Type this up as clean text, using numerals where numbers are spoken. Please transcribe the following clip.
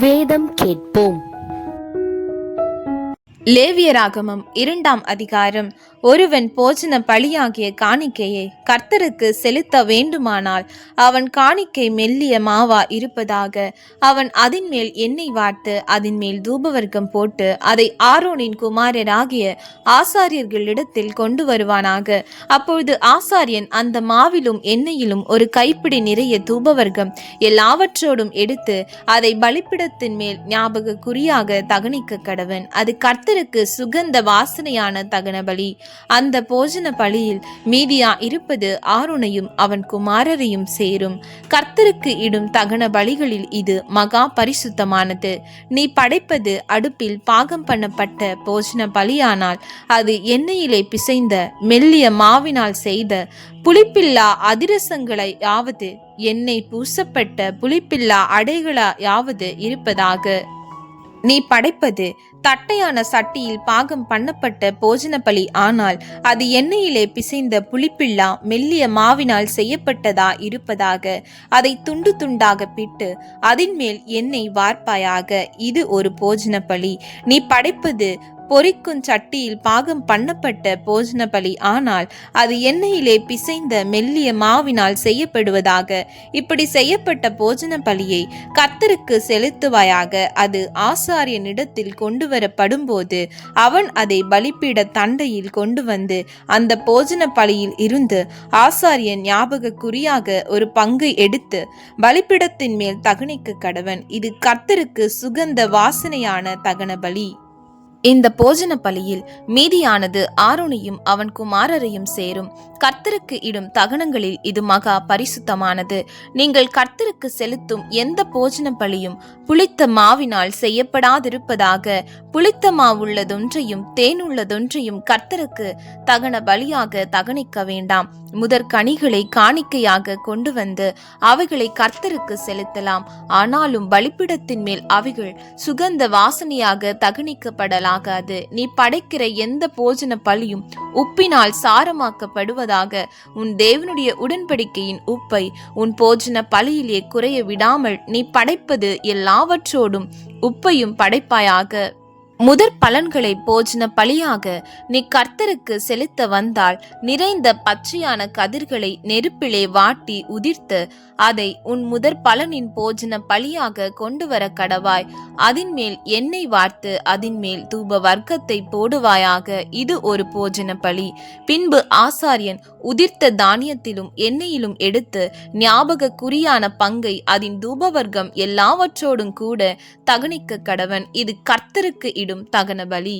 வேதம் கேட்போம். லேவியராகமம் 2ஆம் அதிகாரம். ஒருவன் போஜன பலியாகிய காணிக்கையை கர்த்தருக்கு செலுத்த வேண்டுமானால் அவன் காணிக்கை மெல்லிய மாவா இருப்பதாக. அவன் அதின் மேல் எண்ணெய் வார்த்து அதின் மேல் தூபவர்க்கம் போட்டு அதை ஆரோனின் குமாரராகிய ஆசாரியர்களிடத்தில் கொண்டு வருவானாக. அப்பொழுது ஆசாரியன் அந்த மாவிலும் எண்ணெயிலும் ஒரு கைப்பிடி நிறைய தூபவர்க்கம் எல்லாவற்றோடும் எடுத்து அதை பலிப்பிடத்தின் மேல் ஞாபக குறியாக தகனிக்க கடவன். அது கர்த்தருக்கு சுகந்த வாசனையான தகன பலி. அந்த போஜன பலியில் மீதியா இருப்பது ஆரோனையும் அவன் குமாரரையும் சேரும். கர்த்தருக்கு இடும் தகன பலிகளில் இது மகா பரிசுத்தமானது. நீ படைப்பது அடுப்பில் பாகம் பண்ணப்பட்ட போஜன பலியானால் அது எண்ணெயிலே பிசைந்த மெல்லிய மாவினால் செய்த புளிப்பில்லா அதிரசங்களையாவது எண்ணெய் பூசப்பட்ட புளிப்பில்லா அடைகளாயாவது இருப்பதாக. நீ படைப்பது தட்டையான சட்டியில் பாகம் பண்ணப்பட்ட போஜன பலி ஆனால் அது எண்ணெயிலே பிசைந்த புளிப்பில்லா மெல்லிய மாவினால் செய்யப்பட்டதா இருப்பதாக. அதை துண்டு துண்டாக பிட்டு அதின் மேல் எண்ணெய் வார்ப்பாயாக. இது ஒரு போஜன பலி. நீ படைப்பது பொரிக்கும் சட்டியில் பாகம் பண்ணப்பட்ட போஜன பலி ஆனால் அது எண்ணெயிலே பிசைந்த மெல்லிய மாவினால் செய்யப்படுவதாக. இப்படி செய்யப்பட்ட போஜன பலியை கர்த்தருக்கு செலுத்துவாயாக. அது ஆசாரியனிடத்தில் கொண்டு வரப்படும் போது அவன் அதை பலிபீட தண்டையில் கொண்டு வந்து அந்த போஜன பலியில் இருந்து ஆசாரியன் ஞாபக குறியாக ஒரு பங்கு எடுத்து பலிபீடத்தின் மேல் தகனிக்க கடவன். இது கர்த்தருக்கு சுகந்த வாசனையான தகன பலி. இந்த போஜன பலியில் மீதியானது ஆரோனையும் அவன் குமாரரையும் சேரும். கர்த்தருக்கு இடும் தகனங்களில் இது மகா பரிசுத்தமானது. நீங்கள் கர்த்தருக்கு செலுத்தும் எந்த போஜன பலியும் புளித்த மாவினால் செய்யப்படாதிருப்பதாக. புளித்த மாவுள்ளதொன்றையும் தேனுள்ளதொன்றையும் கர்த்தருக்கு தகன பலியாக தகனிக்க வேண்டாம். முதற் கனிகளை காணிக்கையாக கொண்டு வந்து அவைகளை கர்த்தருக்கு செலுத்தலாம். ஆனாலும் பலிபீடத்தின் மேல் அவைகள் சுகந்த வாசனையாக தகனிக்கப்படலாகாது. நீ படைக்கிற எந்த போஜன பலியும் உப்பினால் சாரமாக்கப்படுவதாக. உன் தேவனுடைய உடன்படிக்கையின் உப்பை உன் போஜன பலியிலே குறைய விடாமல் நீ படைப்பது எல்லாவற்றோடும் உப்பையும் படைப்பாயாக. முதற் பலன்களை போஜன பலியாக நீ கர்த்தருக்கு செலுத்த வந்தால் நிறைந்த பச்சையான கதிர்களை நெருப்பிலே வாட்டி உதிர்த்து அதை உன் முதற் பலனின் போஜன பலியாக கொண்டு வர கடவாய். அதின் மேல் எண்ணெய் வார்த்து அதின் மேல் தூப வர்க்கத்தை போடுவாயாக. இது ஒரு போஜன பலி. பின்பு ஆசாரியன் உதிர்த்த தானியத்திலும் எண்ணெயிலும் எடுத்து ஞாபக குறியான பங்கை அதன் தூபவர்க்கம் எல்லாவற்றோடும் கூட தகனிக்க கடவன். இது கர்த்தருக்கு இடும் தகன பலி.